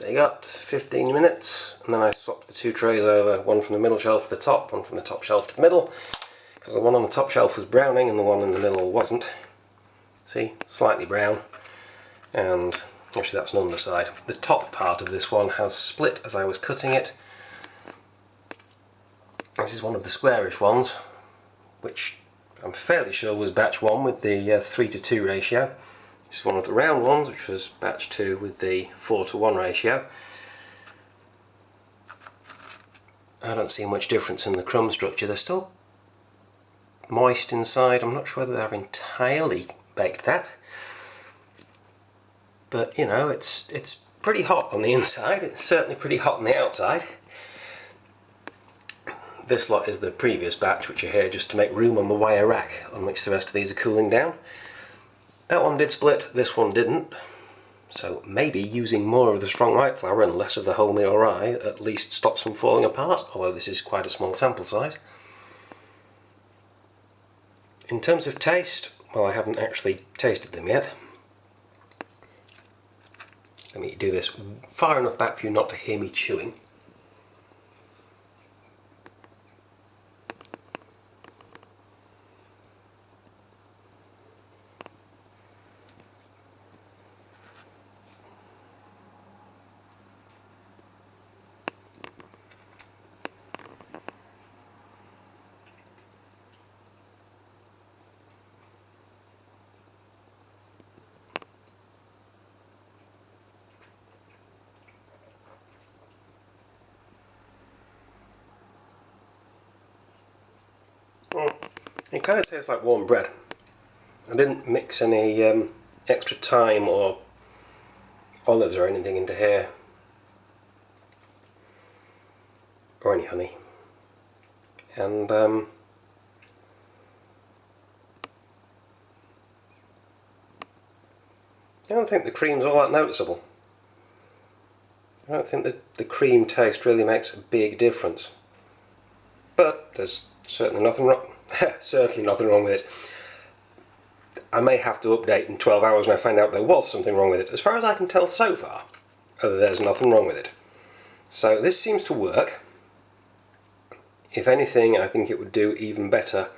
They got 15 minutes, and then I swapped the two trays over, one from the middle shelf to the top, one from the top shelf to the middle, because the one on the top shelf was browning and the one in the middle wasn't. See, slightly brown, and actually that's an underside. The top part of this one has split as I was cutting it. This is one of the squarish ones, which I'm fairly sure was batch 1 with the 3:2 ratio. This is one of the round ones, which was batch 2 with the 4:1 ratio. I don't see much difference in the crumb structure. They're still moist inside. I'm not sure whether they've entirely baked that, but you know, it's pretty hot on the inside. It's certainly pretty hot on the outside. This lot is the previous batch, which are here just to make room on the wire rack on which the rest of these are cooling down. That one did split, this one didn't, so maybe using more of the strong white flour and less of the wholemeal rye at least stops them falling apart, although this is quite a small sample size. In terms of taste, well, I haven't actually tasted them yet. Let me do this far enough back for you not to hear me chewing. It kind of tastes like warm bread. I didn't mix any extra thyme or olives or anything into here, or any honey, and I don't think the cream's all that noticeable. I don't think that the cream taste really makes a big difference, but there's certainly nothing wrong. Certainly nothing wrong with it. I may have to update in 12 hours when I find out there was something wrong with it. As far as I can tell so far, there's nothing wrong with it. So this seems to work. If anything, I think it would do even better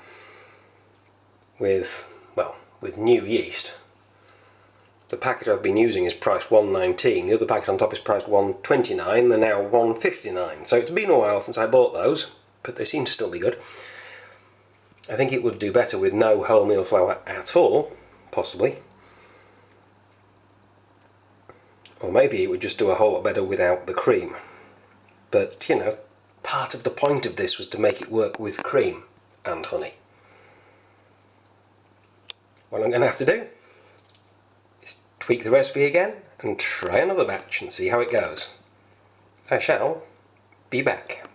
with, well, with new yeast. The packet I've been using is priced $1.19. The other packet on top is priced $1.29. They're now $1.59. So it's been a while since I bought those, but they seem to still be good. I think it would do better with no wholemeal flour at all, possibly. Or maybe it would just do a whole lot better without the cream. But, you know, part of the point of this was to make it work with cream and honey. What I'm going to have to do is tweak the recipe again and try another batch and see how it goes. I shall be back.